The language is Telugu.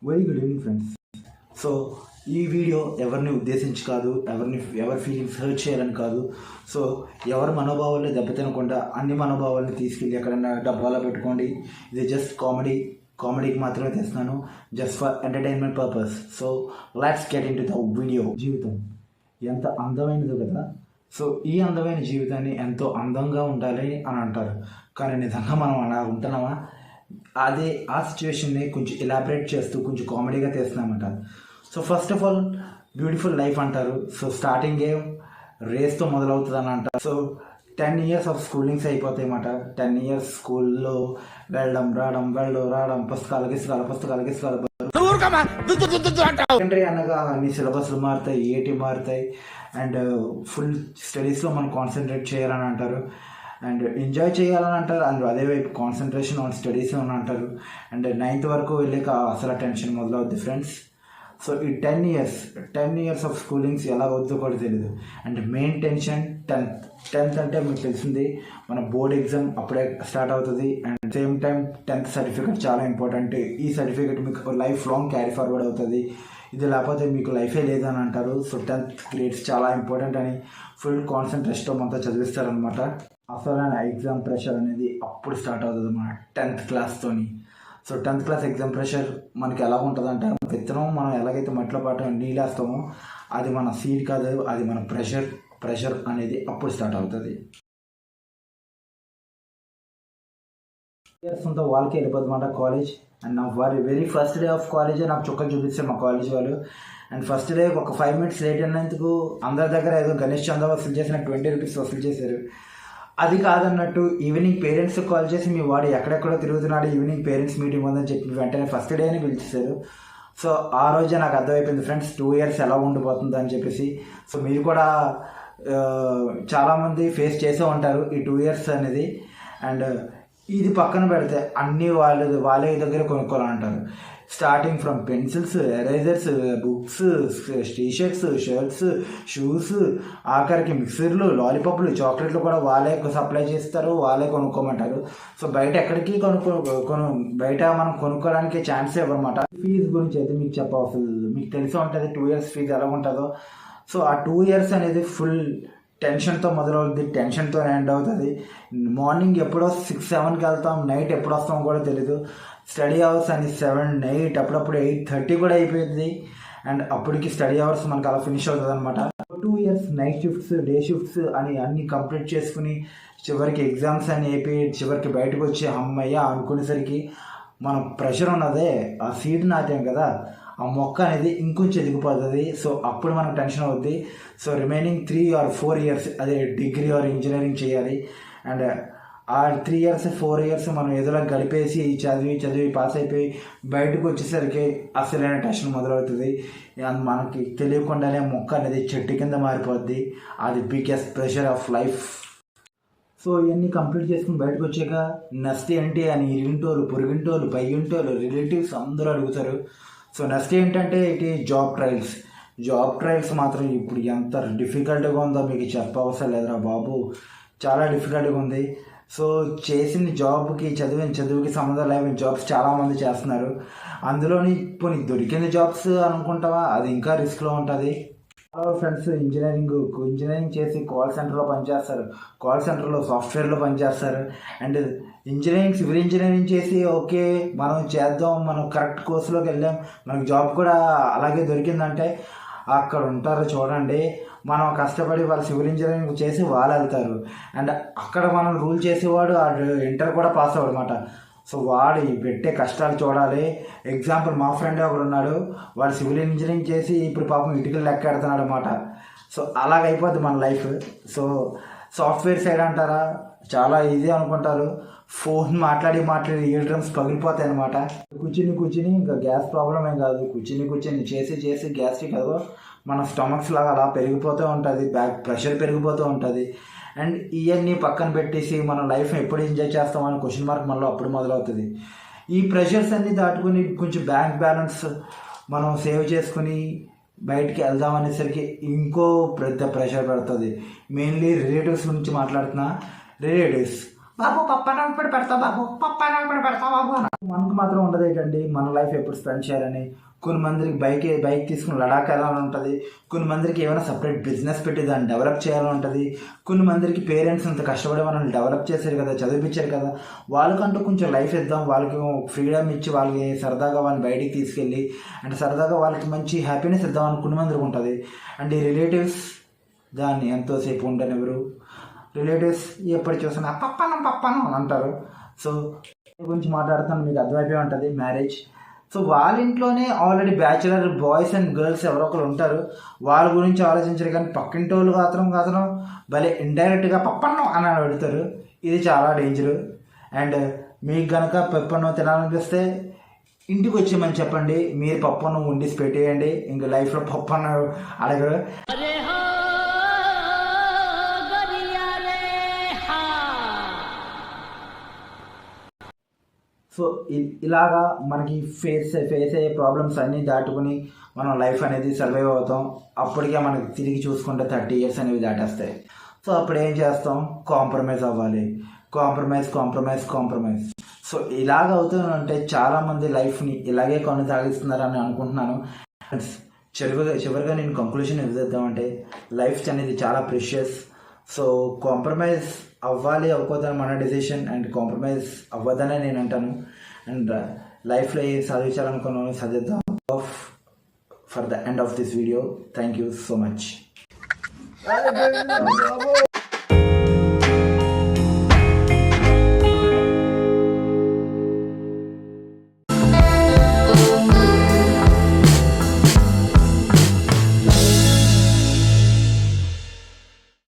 Very good evening friends. So ఈ వీడియో ఎవరిని ఉద్దేశించి కాదు, ఎవరి ఫీలింగ్స్ హర్ట్ చేయాలని కాదు. సో ఎవరి మనోభావాల్ని దెబ్బతినకుండా అన్ని మనోభావాల్ని తీసుకెళ్ళి ఎక్కడైనా డబ్బాలో పెట్టుకోండి. ఇది జస్ట్ కామెడీకి మాత్రమే తెస్తున్నాను, just for entertainment purpose. So let's get into the video. జీవితం ఎంత అందమైనదో కదా. సో ఈ అందమైన జీవితాన్ని ఎంతో అందంగా ఉండాలి అని అంటారు, కానీ నిజంగా మనం అలా ఉంటున్నామా? అదే ఆ సిచ్యువేషన్ని కొంచెం ఎలాబరేట్ చేస్తూ కొంచెం కామెడీగా తీస్తున్నామంట. So first of all beautiful life అంటారు. సో స్టార్టింగే రేస్తో మొదలవుతుంది అని అంటారు. సో 10 years ఆఫ్ స్కూలింగ్స్ అయిపోతాయి అన్నమాట. 10 years స్కూల్లో వెళ్ళడం రావడం పుస్తకాలకి సెకండరీ అనగా అన్ని సిలబస్లు మారుతాయి, ఏటీ మారుతాయి, అండ్ ఫుల్ స్టడీస్లో మనం కాన్సన్ట్రేట్ చేయాలని అంటారు, అండ్ ఎంజాయ్ చేయాలని అంటారు, అండ్ అదేవైపు కాన్సన్ట్రేషన్ ఆన్ స్టడీస్ అని అంటారు. అండ్ 9th వరకు వెళ్ళాక అసలు టెన్షన్ మొదలవుద్ది ఫ్రెండ్స్. సో ఈ 10 years ఆఫ్ స్కూలింగ్స్ ఎలా వద్దో కూడా తెలియదు. అండ్ మెయిన్ టెన్షన్ 10th అంటే మీకు తెలిసింది, మన బోర్డ్ ఎగ్జామ్ అప్పుడే స్టార్ట్ అవుతుంది. And same time 10th certificate చాలా ఇంపార్టెంట్. ఈ సర్టిఫికేట్ మీకు లైఫ్ లాంగ్ క్యారీ ఫార్వర్డ్ అవుతుంది. ఇది లేకపోతే మీకు లైఫే లేదని అంటారు. సో 10th గ్రేడ్స్ చాలా ఇంపార్టెంట్ అని ఫుల్ కాన్సన్ట్రేషన్తో మనతో చదివిస్తారనమాట. అసలైన ఎగ్జామ్ ప్రెషర్ అనేది అప్పుడు స్టార్ట్ అవుతుంది అన్నమాట 10th క్లాస్తోని. So 10th class exam pressure మనకి ఎలా ఉంటుందంటే, విత్తనం మనం ఎలాగైతే మట్టిలో పాటు నీళ్ళేస్తామో అది మన సీడ్ కాదు, అది మన ప్రెషర్ అనేది అప్పుడు స్టార్ట్ అవుతుంది. ఇయర్స్తో వాళ్ళకి వెళ్ళిపోతుంది అన్నమాట కాలేజ్. అండ్ నా very first day of college నాకు చుక్కలు చూపిస్తారు మా కాలేజ్ వాళ్ళు. అండ్ ఫస్ట్ డే ఒక 5 minutes లేట్ అయినందుకు అందరి దగ్గర ఏదో గణేష్ చందా వసూలు చేసి నాకు 20 rupees వసూలు చేశారు. అది కాదన్నట్టు ఈవినింగ్ పేరెంట్స్కి కాల్ చేసి మీ వాడు ఎక్కడెక్కడో తిరుగుతున్నాడు, ఈవినింగ్ పేరెంట్స్ మీటింగ్ ఉందని చెప్పి వెంటనే ఫస్ట్ డే అని పిలిచేశారు. సో ఆ రోజే నాకు అర్థమైపోయింది ఫ్రెండ్స్ 2 years ఎలా ఉండిపోతుంది అని చెప్పేసి. సో మీరు కూడా చాలామంది ఫేస్ చేసే ఉంటారు ఈ 2 years అనేది. అండ్ ఇది పక్కన పెడితే అన్నీ వాళ్ళ దగ్గర కొనుక్కోవాలంటారు. Starting from pencils, erasers, books, t shirts, shirts, shoes, ఆఖరికి మిక్సర్లు, లాలీపాప్లు, చాక్లెట్లు కూడా వాళ్ళే సప్లై చేస్తారు, వాళ్ళే కొనుక్కోమంటారు. సో బయట ఎక్కడికి బయట మనం కొనుక్కోవడానికి ఛాన్స్ ఇవ్వనమాట. ఫీజు గురించి అయితే మీకు చెప్పవసరం, మీకు తెలిసి ఉంటుంది 2 years ఫీజు ఎలా ఉంటుందో. సో ఆ 2 years అనేది ఫుల్ టెన్షన్తో మొదలవుతుంది, టెన్షన్తో ఎండ్ అవుతుంది. మార్నింగ్ ఎప్పుడో 6-7కి వెళ్తాం, నైట్ ఎప్పుడు వస్తామో కూడా తెలీదు. స్టడీ అవర్స్ అని 7, 8, అప్పుడప్పుడు 8:30 కూడా అయిపోయింది. అండ్ అప్పటికి స్టడీ అవర్స్ మనకు అలా ఫినిష్ అవుతుంది అనమాట. 2 years night shifts, day shifts అని అన్నీ కంప్లీట్ చేసుకుని చివరికి ఎగ్జామ్స్ అని అయిపోయి చివరికి బయటకు వచ్చి అమ్మయ్య అనుకునేసరికి మనం ప్రెషర్ ఉన్నదే, ఆ సీడ్ నాటాం కదా, ఆ మొక్క అనేది ఇంకొంచెం ఎదిగిపోతుంది. సో అప్పుడు మనకు టెన్షన్ అవుద్ది. సో రిమైనింగ్ 3 or 4 years అదే డిగ్రీ ఆర్ ఇంజనీరింగ్ చేయాలి. అండ్ ఆ 3 years 4 years మనం ఏదోలా గడిపేసి చదివి పాస్ అయిపోయి బయటకు వచ్చేసరికి అసలైన టెన్షన్ మొదలవుతుంది. మనకి తెలియకుండానే మొక్క అనేది చెట్టు కింద మారిపోద్ది. అది biggest pressure of life. So ఇవన్నీ కంప్లీట్ చేసుకుని బయటకు వచ్చాక నెక్స్ట్ ఏంటి అని ఇరింటోళ్ళు, పొరుగింటోళ్ళు, పైగింటోళ్ళు, రిలేటివ్స్ అందరూ అడుగుతారు. సో నెక్స్ట్ ఏంటంటే ఇది జాబ్ ట్రయల్స్ మాత్రం ఇప్పుడు ఎంత డిఫికల్ట్గా ఉందో మీకు చెప్పవసరం లేదురా బాబు, చాలా డిఫికల్ట్గా ఉంది. సో చేసిన జాబ్కి చదువుకి సంబంధం లేని జాబ్స్ చాలామంది చేస్తున్నారు. అందులోని ఇప్పుడు దొరికిన జాబ్స్ అనుకుంటావా, అది ఇంకా రిస్క్లో ఉంటుంది. ఫ్రెండ్స్ ఇంజనీరింగ్ చేసి కాల్ సెంటర్లో పనిచేస్తారు, కాల్ సెంటర్లో సాఫ్ట్వేర్లో పనిచేస్తారు. అండ్ సివిల్ ఇంజనీరింగ్ చేసి ఓకే మనం చేద్దాం, మనం కరెక్ట్ కోర్సులోకి వెళ్ళాం, మనకు జాబ్ కూడా అలాగే దొరికిందంటే అక్కడ ఉంటారు చూడండి. మనం కష్టపడి వాళ్ళు సివిల్ ఇంజనీరింగ్ చేసి వాళ్ళు వెళ్తారు. అండ్ అక్కడ మనం రూల్ చేసేవాడు ఇంటర్ కూడా పాస్ అవ్వడు అనమాట. సో వాడు పెట్టే కష్టాలు చూడాలి. ఎగ్జాంపుల్ మా ఫ్రెండ్ ఒకడు ఉన్నాడు, వాడు సివిల్ ఇంజనీరింగ్ చేసి ఇప్పుడు పాపం ఇటుకలు లెక్క ఎడుతున్నాడు అనమాట. సో అలాగైపోద్ది మన లైఫ్. సో సాఫ్ట్వేర్ సైడ్ అంటారా చాలా ఈజీ అనుకుంటారు, ఫోన్ మాట్లాడి ఇయర్ డ్రమ్స్ పగిలిపోతాయి అనమాట. కూర్చుని ఇంకా గ్యాస్ ప్రాబ్లం ఏం కాదు, కూర్చుని చేసి గ్యాస్ట్రిక్ అదో మన స్టమక్స్ లాగా అలా పెరిగిపోతూ ఉంటుంది, బ్యాక్ ప్రెషర్ పెరిగిపోతూ ఉంటుంది. అండ్ ఇవన్నీ పక్కన పెట్టేసి మన లైఫ్ని ఎప్పుడు ఎంజాయ్ చేస్తామని క్వశ్చన్ మార్క్ మనలో అప్పుడు మొదలవుతుంది. ఈ ప్రెషర్స్ అన్నీ దాటుకుని కొంచెం బ్యాంక్ బ్యాలెన్స్ మనం సేవ్ చేసుకుని బయటికి వెళ్దాం అనేసరికి ఇంకో పెద్ద ప్రెషర్ పడుతుంది. మెయిన్లీ రిలేటివ్స్ గురించి మాట్లాడుతున్నా. రిలేటివ్స్ బాబు పప్పన ఇప్పుడు పెడతా బాబు, పప్పన ఇప్పుడు పెడతా బాబు. మనకు మాత్రం ఉండదు ఏంటండి మన లైఫ్ ఎప్పుడు స్పెండ్ చేయాలని. కొన్ని మందికి బైక్ తీసుకుని లడాక్ వెళ్ళాలని ఉంటుంది. కొన్ని మందికి ఏమైనా సపరేట్ బిజినెస్ పెట్టి దాన్ని డెవలప్ చేయాలని ఉంటుంది. కొన్ని మందికి పేరెంట్స్ అంత కష్టపడి మనల్ని డెవలప్ చేశారు కదా, చదివించారు కదా, వాళ్ళకంటూ కొంచెం లైఫ్ ఇద్దాం, వాళ్ళకి ఫ్రీడమ్ ఇచ్చి వాళ్ళకి సరదాగా వాళ్ళని బయటికి తీసుకెళ్ళి అంటే సరదాగా వాళ్ళకి మంచి హ్యాపీనెస్ ఇద్దాం అని కొన్ని మందికి ఉంటుంది. అండ్ ఈ రిలేటివ్స్ దాన్ని ఎంతోసేపు ఉండనివ్వరు. రిలేటివ్స్ ఎప్పుడు చూసినా పప్పనం అని అంటారు. సో గురించి మాట్లాడుతాను, మీకు అర్థమైపోయి ఉంటుంది మ్యారేజ్. సో వాళ్ళ ఇంట్లోనే already bachelor boys and girls ఎవరో ఒకరు ఉంటారు, వాళ్ళ గురించి ఆలోచించరు. కానీ పక్కింటి వాళ్ళు మాత్రం భలే ఇండైరెక్ట్గా పప్పన్నం అని అడుగుతారు. ఇది చాలా డేంజరు. అండ్ మీకు కనుక పప్పన్నం తినాలనిపిస్తే ఇంటికి వచ్చేయమని చెప్పండి, మీరు పప్పన్నం వండిసి పెట్టేయండి. ఇంక లైఫ్లో పప్పన్నం అడగరు. సో ఇలాగా మనకి ఫేస్ అయ్యే ప్రాబ్లమ్స్ అన్నీ దాటుకుని మనం లైఫ్ అనేది సర్వైవ్ అవుతాం. అప్పటికే మనకి తిరిగి చూసుకుంటే 30 years అనేవి దాటేస్తాయి. సో అప్పుడు ఏం చేస్తాం, కాంప్రమైజ్ అవ్వాలి. కాంప్రమైజ్. సో ఇలాగ అవుతుందంటే చాలామంది లైఫ్ని ఇలాగే కొనసాగిస్తున్నారని అనుకుంటున్నాను. చివరిగా నేను కంక్లూషన్ ఇద్దామంటే లైఫ్ అనేది చాలా ప్రెషియస్. సో కాంప్రమైజ్ అవ్వాలి అవ్వకూడదని మన డెసిషన్, అండ్ కాంప్రమైజ్ అవ్వదనే నేను అంటాను. అండ్ లైఫ్లో ఏం సాధించాలనుకున్నాను సాధిద్దాం. For the end of this video, thank you so much.